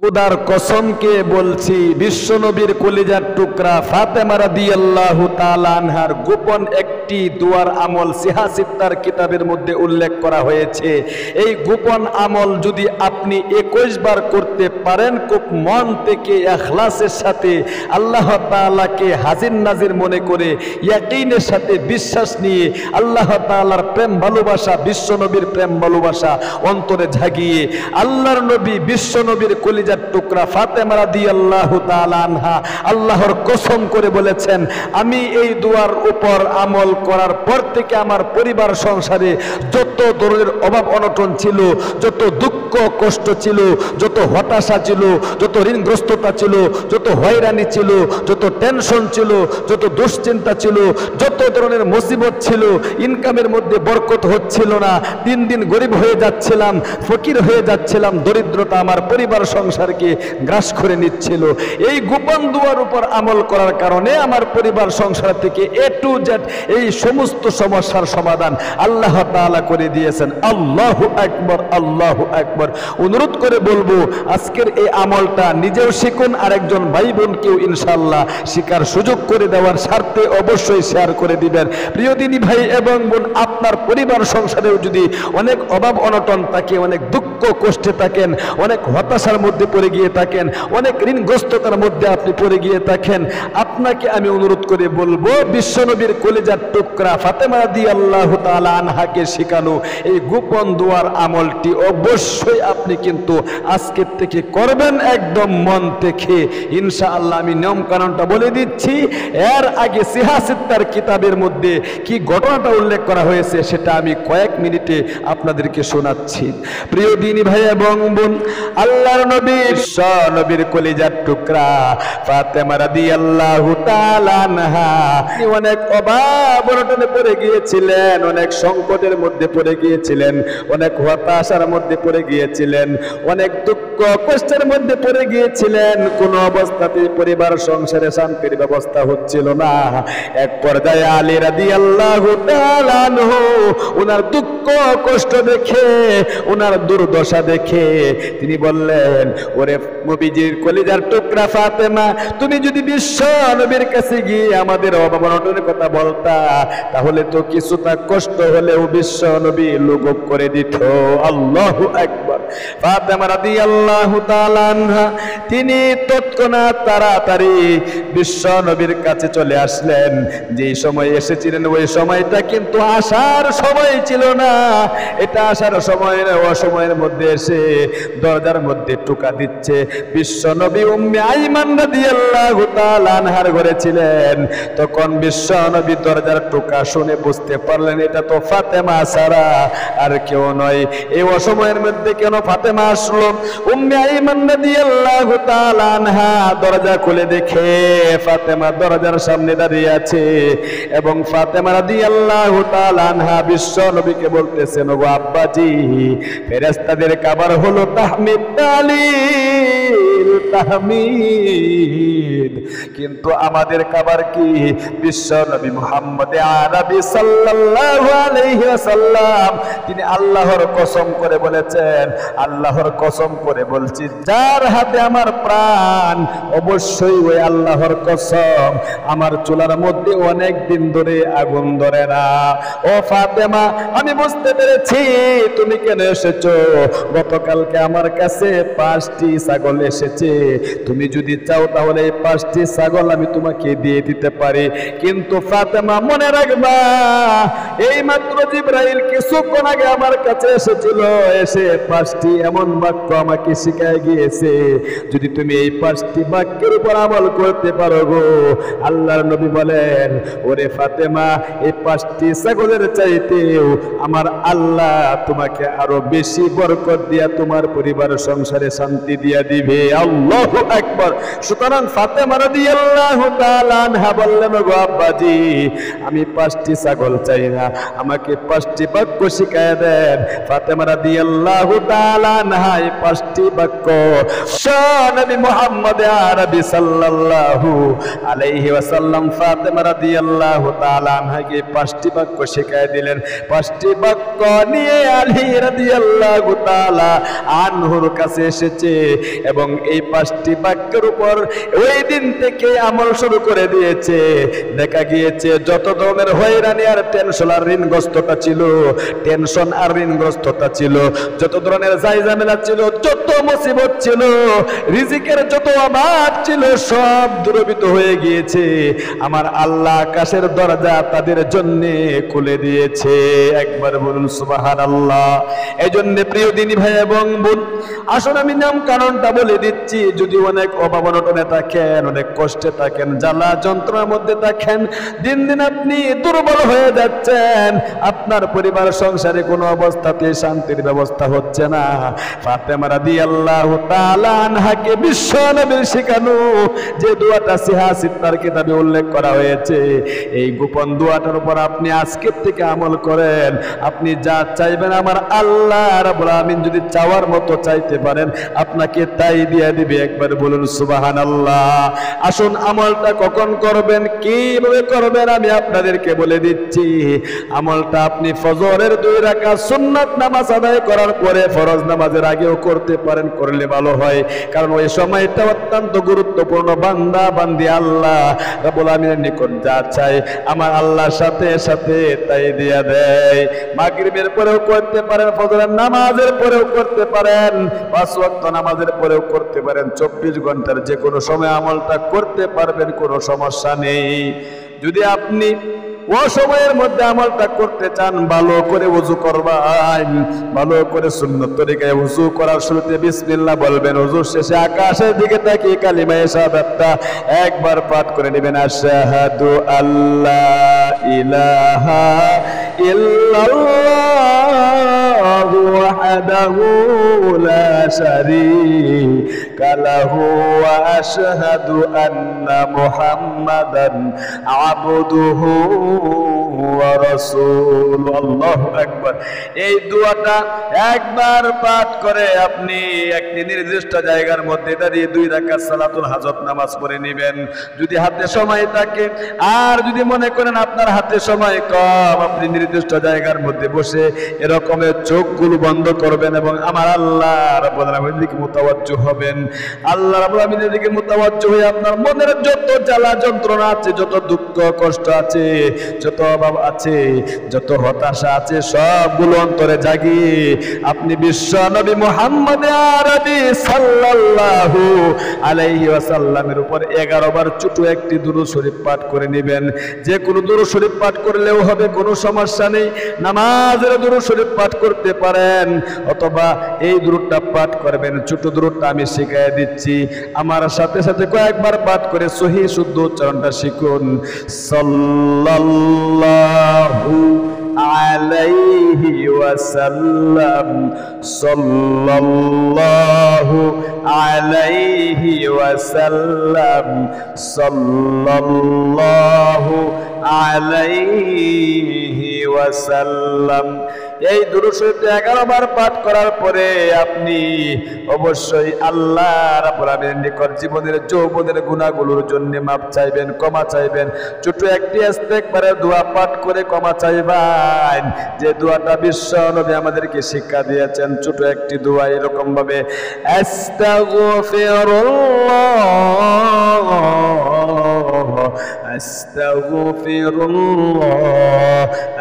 খুদার কসমকে বলছি, বিশ্বনবীর কলিজার টুকরা ফাতেমা রাদিয়াল্লাহু তাআলা আনহার গোপন একটি দুয়ার আমল সিহাসিত্তার কিতাবের মধ্যে উল্লেখ করা হয়েছে। এই গোপন আমল যদি আপনি 21 বার করতে পারেন, খুব মন থেকে ইখলাসের সাথে আল্লাহ তাআলাকে হাজির নাজির মনে করে ইয়াকিনের সাথে বিশ্বাস নিয়ে আল্লাহ তাআলার প্রেম ভালোবাসা, বিশ্বনবীর প্রেম ভালোবাসা অন্তরে জাগিয়ে আল্লাহর নবী বিশ্বনবীর কলিজার টুকরা ফাতেমা রাদিয়াল্লাহু তাআলা আনহা আল্লাহর কসম করে বলেছেন, আমি এই দুয়ার উপর আমল করার পর থেকে আমার পরিবার সংসারে যত ধরনের অভাব অনটন ছিল, যত দুঃখ কষ্ট ছিল, যত হতাশা ছিল, যত ঋণগ্রস্ততা ছিল, যত হয়রানি ছিল, যত টেনশন ছিল, যত দুশ্চিন্তা ছিল, যত ধরনের মুসিবত ছিল, ইনকামের মধ্যে বরকত হচ্ছিল না, দিন দিন গরিব হয়ে যাচ্ছিলাম, ফকির হয়ে যাচ্ছিলাম, দরিদ্রতা আমার পরিবার সংসারকে গ্রাস করে নিচ্ছিল। এই গোপন দুয়ার উপর আমল করার কারণে আমার পরিবার সংসার থেকে এ টু জেড এই সমস্ত সমস্যার সমাধান আল্লাহ তাআলা করে দিয়েছেন। আল্লাহু আকবার, আল্লাহু আকবার। অনুরোধ করে বলবো, আজকের এই আমলটা নিজেও শিখুন, আরেকজন ভাই বোনকেও ইনশাআল্লাহ শিকার সুযোগ করে দেওয়ার স্বার্থে অবশ্যই শেয়ার করে দিবেন। প্রিয় দিনী ভাই এবং বোন, আপনার পরিবার সংসারেও যদি অনেক অভাব অনটন থাকে, অনেক দুঃখ কষ্টে থাকেন, অনেক হতাশার মধ্যে পড়ে গিয়ে থাকেন, অনেক ঋণগ্রস্ততার মধ্যে আপনি পড়ে গিয়ে থাকেন, আপনাকে আমি অনুরোধ করে বলবো, বিশ্বনবীর কলিজার টুকরা ফাতেমা রাদিয়াল্লাহু তাআলা আনহাকে শেখানো এই গোপন দুয়ার আমলটি অবশ্যই আপনি কিন্তু আজকের থেকে করবেন, একদম মন থেকে ইনশাআল্লাহ। আমি নিয়ম কানুনটা বলে দিচ্ছি, এর আগে সিহাসিত্তার কিতাবের মধ্যে কি ঘটনাটা উল্লেখ করা হয়েছে সেটা আমি কয়েক মিনিটে আপনাদেরকে শোনাচ্ছি। প্রিয় দিনী ভাই এবং বোন, আল্লাহর নবীর কলিজার টুকরা ফাতেমা রাদিয়াল্লাহু তাআলা আনহা অনেক অভাব অনটনে পড়ে গিয়েছিলেন, অনেক সংকটের মধ্যে পড়ে গিয়েছিলেন, অনেক হতাশার মধ্যে পড়ে গিয়েছিলেন, অনেক দুঃখ কষ্টের মধ্যে পড়ে গিয়েছিলেন। কোন অবস্থাতেই পরিবার সংসারে শান্তির ব্যবস্থা হচ্ছিল না। এক পর্যায়ে আলী রাদিয়াল্লাহু তাআলা আনহু ওনার দুঃখ কষ্ট দেখে, ওনার দুর্দশা দেখে তিনি বললেন, ওরে নবীজির কলিজার টুকরা ফাতেমা, তুমি যদি বিশ্ব নবীর কাছে গিয়ে আমাদের অভাব অনটনের কথা বলতা, তাহলে তো কিছুটা কষ্ট হলেও বিশ্ব নবী লাঘব করে দিত। আল্লাহু আকবার। ফাতেমা রাদিয়াল্লাহু তাআলা আনহা তিনি তৎক্ষণাৎ তাড়াতাড়ি বিশ্ব নবীর কাছে চলে আসলেন। যেই সময় এসেছিলেন ওই সময়টা কিন্তু আসার সময় ছিল না, এটা আসার সময় না, অসময়ের মধ্যে এসে দরজার মধ্যে টোকা দিচ্ছে। বিশ্ব নবী উম্মে আইমান রাদিয়াল্লাহু তাআলা আনহার ঘরে ছিলেন। তখন বিশ্ব নবী দরজার টোকা শুনে বুঝতে পারলেন এটা তো ফাতেমা ছাড়া আর কেউ নয়। এই অসময়ের মধ্যে কেন ফাতেমা আসলো? উম্মে আইমান রাদিয়াল্লাহু তাআলা আনহা দরজা খুলে দেখে ফাতেমা দরজার সামনে দাঁড়িয়ে আছে এবং ফাতেমা রাদিয়াল্লাহু তাআলা আনহা বিশ্ব নবীকে বলতেছেন, ওগো আব্বাজি, ফেরেশতাদের খাবার হলো তাহমিদ, তাহলিল, তাহমিদ, কিন্তু আমাদের খাবার কি? বিশ্ব নবী মুহাম্মদ আরবি সাল্লাল্লাহু আলাইহি ওয়াসাল্লাম তিনি আল্লাহর কসম করে বলেছেন, আল্লাহর কসম করে বলছি, যার হাতে আমার প্রাণ, অবশ্যই ওই আল্লাহর কসম, আমার চুলার মধ্যে অনেক দিন ধরে আগুন ধরে না। ও ফাতেমা, আমি বুঝতে পেরেছি তুমি কেন এসেছো। গতকালকে আমার কাছে 5টি ছাগল এসেছে, তুমি যদি চাও তাহলে এই 5টি ছাগল আমি তোমাকে দিয়ে দিতে পারি, কিন্তু ফাতেমা মনে রাখবা, এই মাত্র জিবরাইল কিছুক্ষণ আগে আমার কাছে এসেছিল, এসে 5টি এমন বাক্য আমাকে শিখায় গিয়েছে, যদি তুমি এই 5টি বাক্যের উপর আমল করতে পারো গো, আল্লাহর নবী বলেন, ওরে ফাতেমা, এই 5টি ছাগলের চাইতেও আমার আল্লাহ তোমাকে আরো বেশি বরকত দিয়া তোমার পরিবার সংসারে শান্তি দিয়া দিবে। আল্লাহ আল্লাহু আকবার। সুতরাং ফাতেমা রাদিয়াল্লাহু তাআলা আনহা বললেন, গো আব্বাজি, আমি 5টি ছাগল চাই না, আমাকে 5টি বাক্য শিখায় দেন। ফাতেমা রাদিয়াল্লাহু তাআলা আনহা এই 5টি বাক্য নবী মুহাম্মদ আরবি সাল্লাল্লাহু আলাইহি ওয়াসাল্লাম ফাতেমা রাদিয়াল্লাহু তাআলা আনহাকে 5টি বাক্য শিখায় দিলেন। 5টি বাক্য নিয়ে আলী রাদিয়াল্লাহু তাআলা আনহুর কাছে এসেছে এবং এই 5টি বাক্যের উপর ওই দিন থেকে আমল শুরু করে দিয়েছে। দেখা গিয়েছে যত ধরনের হয়রানি আর টেনশন আর ঋণগ্রস্ততা ছিল, টেনশন আর ঋণগ্রস্ততা ছিল, যত ধরনের জায়জামেলা ছিল, যত মুসিবত ছিল, রিজিকের যত অভাব ছিল, সব দূরীভূত হয়ে গিয়েছে। আমার আল্লাহ আকাশের দরজা তাদের জন্য খুলে দিয়েছে। একবার বলুন সুবহানাল্লাহ। এই জন্য প্রিয় দিনী ভাই এবং বোন, আসুন আমি নাম কারণটা বলে দিচ্ছি। যদি অনেক অভাব অনটনে থাকেন, অনেক কষ্টে থাকেন, জ্বালা যন্ত্রণার মধ্যে থাকেন, দিন দিন আপনি দুর্বল হয়ে যাচ্ছেন, আপনার পরিবার সংসারে কোনো অবস্থাতে শান্তির ব্যবস্থা হচ্ছে না, ফাতেমা রাদিয়াল্লাহু তাআলা আনহাকে বিশ্ব নবীর শেখানো যে দোয়াটা সিহা সিত্তার কিতাবে উল্লেখ করা হয়েছে, এই গোপন দোয়াটার উপর আপনি আজকের থেকে আমল করেন। আপনি যা চাইবেন আমার আল্লাহ রাব্বুল আমিন যদি চাওয়ার মতো চাইতে পারেন, আপনাকে তাই দিয়ে দিবে। একবার বলুন সুবহানাল্লাহ। আসুন আমলটা কখন করবেন, কিভাবে করবেন আমি আপনাদেরকে বলে দিচ্ছি। আমলটা আপনি ফজরের 2 রাকাত সুন্নাত নামাজ আদায় করার পরে ফরজ নামাজের আগেও করতে পারেন, করলে ভালো হয়। কারণ ওই সময়টা অত্যন্ত গুরুত্বপূর্ণ। বান্দা বান্দি আল্লাহ রাব্বুল আমিনের নিকট যা চায় আমার আল্লাহর সাথে সাথে তাই দিয়ে দেয়। মাগরিবের পরেও করতে পারেন, ফজরের নামাজের পরেও করতে পারেন, 5 ওয়াক্ত নামাজের পরেও করতে পারেন, 24 ঘন্টার যে কোনো সময় আমলটা করতে পারবেন, কোনো সমস্যা নেই। যদি আপনি ও সময়ের মধ্যে আমলটা করতে চান, ভালো করে ওযু করবেন, ভালো করে সুন্নত তরিকায় ওযু করার শুরুতে বিসমিল্লাহ বলবেন, ওযু শেষে আকাশের দিকে তাকিয়ে কালিমায়ে শাহাদাতটা একবার পাঠ করে নেবেন, আশহাদু আল্লা ইলাহা ইল্লাল্লাহু ওয়াহদাহু লা শারীকা লাহু ওয়া আশহাদু আন্না মুহাম্মাদান আবদুহু ওয়া রাসূলুহু। আল্লাহু আকবার। এই দোয়াটা একবার পাঠ করে আপনি একটি নির্দিষ্ট জায়গার মধ্যে দাঁড়িয়ে 2 রাকাত সালাতুল হাজত নামাজ পড়ে নেবেন, যদি হাতে সময় থাকে। আর যদি মনে করেন আপনার হাতে সময় কম, আপনি নির্দিষ্ট জায়গার মধ্যে বসে এরকমের চোখগুলো বন্ধ করবেন এবং আমার আল্লাহ রাব্বুল আমিনের দিকে মুতাওয়াজ্জু হবেন। আল্লাহ রাব্বুল আমিনের দিকে মুতাওয়াজ্জু হয়ে আপনার মনের যত জ্বালা যন্ত্রণা আছে, যত দুঃখ কষ্ট আছে, যত অভাব আছে, যত হতাশা আছে, সবগুলো অন্তরে জাগিয়ে আপনি বিশ্ব নবী মুহাম্মদ আরবি সাল্লাল্লাহু আলাইহি ওয়াসাল্লামের উপর 11 বার ছোট একটি দুরূদ শরীফ পাঠ করে নেবেন। যে কোনো দুরূদ শরীফ পাঠ করলেও হবে, কোনো সমস্যা নেই। নামাজের দুরূদ শরীফ পাঠ করতে পারেন, অথবা এই দুরূদটা পাঠ করবেন। ছোট দুরূদটা আমি শিখিয়ে দিচ্ছি, আমার সাথে সাথে কয়েকবার পাঠ করে সহিহ শুদ্ধ উচ্চারণটা শিখুন। সাল্লাল্লাহু আলাইহি ওয়াসাল্লাম, সাল্লাল্লাহু আলাইহি ওয়াসাল্লাম, সাল্লাল্লাহু আলাইহি ওয়াসাল্লাম। এই দুরূদ শরীফটা 11 বার পাঠ করার পরে আপনি অবশ্যই আল্লাহ রাব্বুল আমিনের নিকট জীবনের যৌবনের গুনাহগুলোর জন্য মাপ চাইবেন, ক্ষমা চাইবেন। ছোট একটি ইস্তেগফারের দোয়া পাঠ করে ক্ষমা চাইবেন, যে দোয়াটা বিশ্ব নবী আমাদেরকে শিক্ষা দিয়েছেন। ছোট একটি দোয়া এরকম ভাবে, আস্তাগফিরুল্লাহ আস্তাগফিরুল্লাহ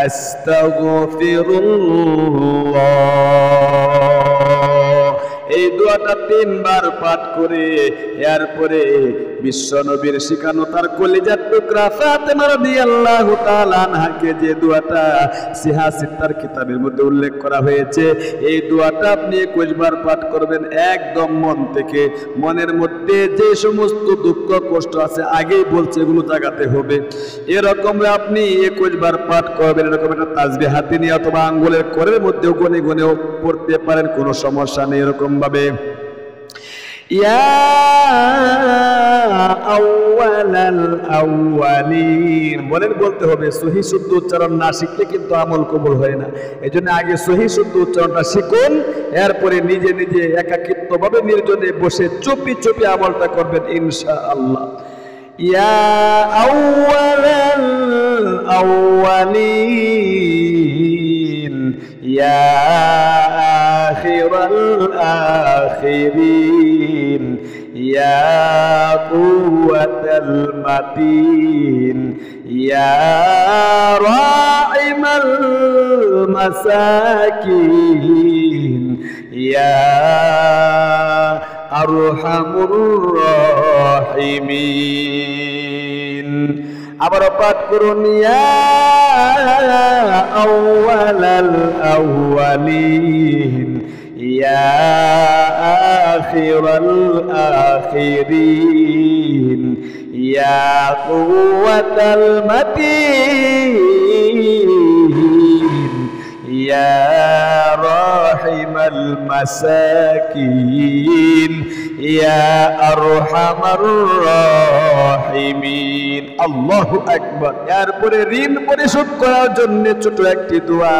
আস্তাগফিরুল্লাহ। এই দোয়াটা 3 বার পাঠ করে এরপরে বিশ্ব নবীর শিখানো তার কলিজার টুকরা ফাতেমা রাদিয়াল্লাহু তাআলা আনহাকে যে দোয়াটা সিহা সিত্তার কিতাবের মধ্যে উল্লেখ করা হয়েছে, এই দোয়াটা আপনি 21 বার পাঠ করবেন একদম মন থেকে। মনের মধ্যে যে সমস্ত দুঃখ কষ্ট আছে, আগেই বলছে এগুলো জাগাতে হবে। এরকম আপনি 21 বার পাঠ করবেন। এরকম একটা তাসবিহ হাতে নিয়ে অথবা আঙ্গুলের কোরের মধ্যেও গনে গনেও পড়তে পারেন, কোনো সমস্যা নেই। এরকম ভাবে ইয়া আউয়ালাল আউয়ালিন। বলতে হবে, সহি শুদ্ধ উচ্চারণ না শিখলে কিন্তু আমল কবুল হয় না। এজন্য আগে সহি শুদ্ধ উচ্চারণটা শিখুন, এরপরে নিজে নিজে একাকিত্বভাবে নির্জনে বসে চুপি চুপি আমলটা করবেন ইনশাআল্লাহ। ইয়া আউয়ালাল আউয়ালিন ইয়া আখিরাল আখিরিন ইয়া কুওয়াতাল মাতিন ইয়া রাহিমাল মাসাকিন ইয়া আরহামুর রাহিমিন। আবার পাঠ করুন, ইয়া আউয়ালাল আউয়ালিন ইয়া আখিরাল আখিরিন ইয়া কুওয়াতাল মাতিন ইয়া রাহিমাল মাসাকিন ইয়া আরহামার রাহিমিন। আল্লাহু আকবার। এরপরে ঋণ পরিশোধ করার জন্য ছোট একটি দোয়া,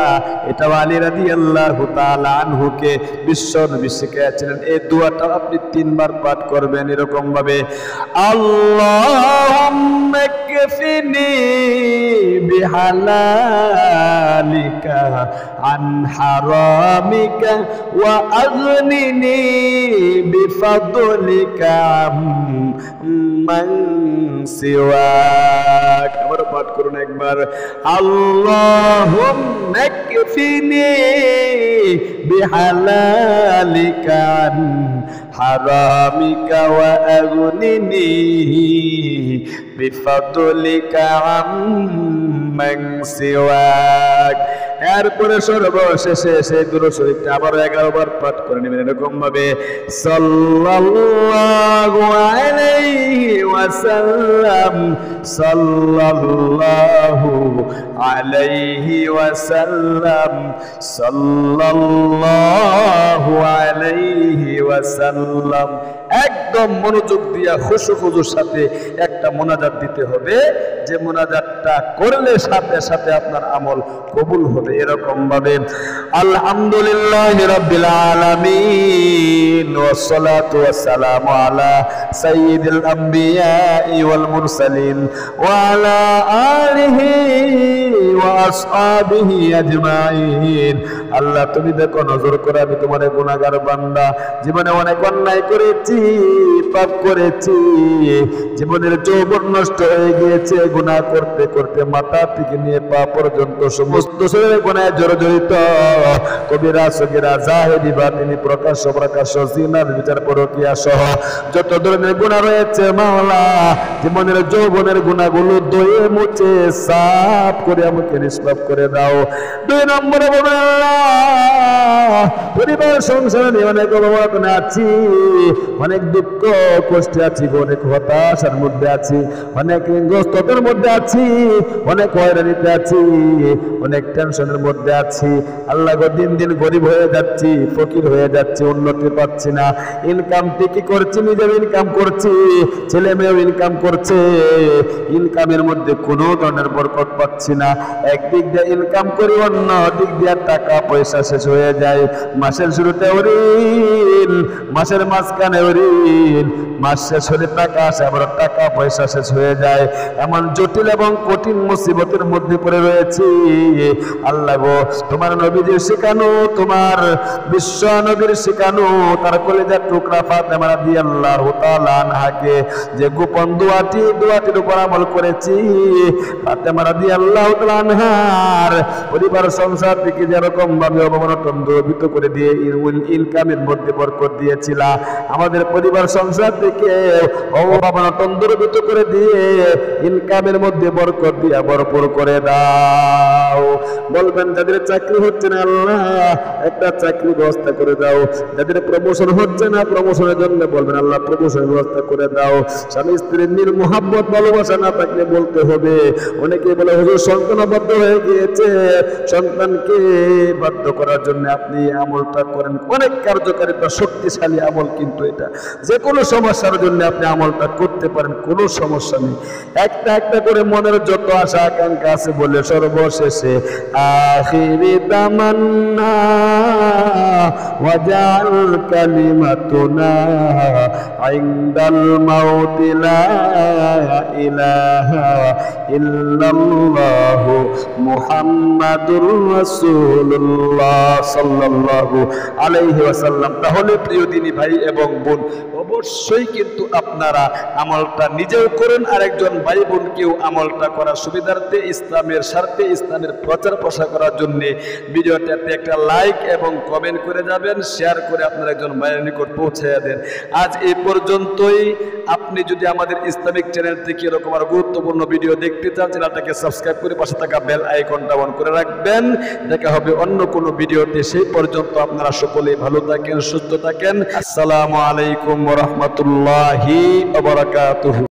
এটা আলী রাদিয়াল্লাহু তাআলা আনহুকে বিশ্বনবী শিখিয়েছিলেন। এই দোয়াটা আপনি 3 বার পাঠ করবেন এরকম ভাবে, আল্লাহুম্মা কফিনি বিহালালিকা আন হারামিকা ওয়া আগনিনি বিফাদলিকা আম্মান সিওয়াক। আবার পাঠ করুন একবার, আল্লাহুম্মা কফিনি বিহালালিকা আন হারামিকা ওয়া আগনিনি বিফাদলিকা আম্মান সিওয়াক। এরপরে সর্বশেষে সেই দুরূদ শরীফটা আবার 11 বার পাঠ করে নেবেন এরকম ভাবে, সাল্লাল্লাহু আলাইহি ওয়াসাল্লাম সাল্লাল্লাহু আলাইহি ওয়াসাল্লাম সাল্লাল্লাহু আলাইহি ওয়াসাল্লাম। একদম মনোযোগ দিয়া খুশুখুজুর সাথে একটা মোনাজাত দিতে হবে, যে মোনাজাতটা করলে সাথে সাথে আপনার আমল কবুল হবে এরকম ভাবে, আলহামদুলিল্লাহি রাব্বিল আলামিন ওয়াসসালাতু ওয়াসসালামু আলা সাইয়্যিদিল আমবিয়াই ওয়াল মুরসালিন ওয়া আলা আলিহি ওয়া আসহাবিহি আজমাইন। আল্লাহ তুমি দেখো, নজর করে আমি তোমার গুনাহগার বান্দা, জীবনে অনেক অন্যায় করেছি, পাপ করেছি, জীবনের যৌবন নষ্ট হয়ে গিয়েছে গুনাহ করতে করতে, মাথা থেকে নিয়ে পা পর্যন্ত সমস্ত শরীরে গুনাহে জর্জরিত। কবিরা সগীরা জাহেরি বাতিনি প্রকাশ্য প্রকাশ্য জিনা বিচার পরকিয়া সহ যত ধরনের গুনাহ রয়েছে মাওলা, জীবনের যৌবনের গুনাহগুলো ধুয়ে মুছে সাফ করে আমাকে নিষ্পাপ করে দাও। 2 নম্বরে বলুন, আল্লাহ পরিবার সংসার নিয়ে অনেক অভাবনা আছি, অনেক দুঃখ কষ্টে আছি, অনেক হতাশার মধ্যে আছি, অনেক গ্রস্ততার মধ্যে আছি, অনেক হয়রানিতে আছি, অনেক টেনশনের মধ্যে আছি। আল্লাহ গো, দিন দিন গরিব হয়ে যাচ্ছি, ফকির হয়ে যাচ্ছি, উন্নতি পাচ্ছি না। ইনকাম ঠিকই করছি, নিজেও ইনকাম করছি, ছেলে মেয়েও ইনকাম করছে, ইনকামের মধ্যে কোনো ধরনের বরকত পাচ্ছি না। একদিক দিয়ে ইনকাম করি, অন্য দিক দিয়ে টাকা পয়সা শেষ হয়ে যায়। মাসের শুরুতে ঋণ, মাসের মাঝখানে ঋণ, মাস শেষ হলে টাকা আসে, আবার টাকা পয়সা শেষ হয়ে যায়। এমন জটিল এবং কঠিন মুসিবতের মধ্যে পড়ে রয়েছি। আল্লাহ গো, তোমার নবীজির শেখানো, তোমার বিশ্ব নবীর শেখানো, তার কলিজার টুকরা ফাতেমা রাদিয়াল্লাহু তাআলা আনহাকে যে গোপন দোয়াটির উপর আমল করেছি, ফাতেমা রাদিয়াল্লাহু তাআলা আনহার পরিবার সংসার থেকে যেরকম ভাবে অবনতন দূরীভূত করে দিয়ে ইনকামের মধ্যে বরকত দিয়েছিলা, আমাদের পরিবার সংসার থেকে অবনতন দূরীভূত করে দিয়ে ইনকামের মধ্যে বরকত দিয়া ভরপুর করে দাও। বলবেন, যাদের চাকরি হচ্ছে না আল্লাহ একটা চাকরি ব্যবস্থা করে দাও। যাদের প্রমোশন হচ্ছে না, প্রমোশনের জন্য বলবেন আল্লাহ প্রমোশনের ব্যবস্থা করে দাও। স্বামী স্ত্রীর নির মোহাব্বত ভালোবাসা না থাকলে বলতে হবে, অনেকে বলে হুজুর সন্তানবদ্ধ হয়ে গিয়েছে, সন্তানকে বাধ্য করার জন্য আপনি আমলটা করেন। অনেক কার্যকারিতা, শক্তিশালী আমল, কিন্তু এটা যে কোনো সমস্যার জন্য আপনি আমলটা করতে পারেন, কোনো সমস্যা নেই। একটা একটা করে মনের যত আশা আকাঙ্ক্ষা আছে বলে সর্বশেষে আখিরি তামান্না ওয়াজাল কালিমাতুনা ইনদাল মাউতি লা ইলাহা ইল্লাল্লাহু মুহাম্মাদুর রাসূলুল্লাহ সাল্লাল্লাহু আলাইহি ওয়াসাল্লাম। তাহলে প্রিয় দিনী ভাই এবং বোন, অবশ্যই কিন্তু আপনারা আমলটা নিজেও করেন, আরেকজন ভাই বোনকেও আমলটা করার সুবিধার্থে, ইসলামের স্বার্থে, ইসলামের প্রচার প্রসার করার জন্য ভিডিওটাতে একটা লাইক এবং কমেন্ট করে যাবেন, শেয়ার করে আপনার একজন ভাইয়ের নিকট পৌঁছাইয়া দেন। আজ এই পর্যন্তই। আপনি যদি আমাদের ইসলামিক চ্যানেল থেকে এরকম আর গুরুত্বপূর্ণ ভিডিও দেখতে চান, চ্যানেলটাকে সাবস্ক্রাইব করে পাশে থাকা বেল আইকনটা অন করে রাখবেন। দেখা হবে অন্য কোনো ভিডিওতে। সেই পর্যন্ত আপনারা সকলেই ভালো থাকেন, সুস্থ থাকেন। আসসালামু আলাইকুম ওয়া রাহমাতুল্লাহি ওয়া বারাকাতুহু।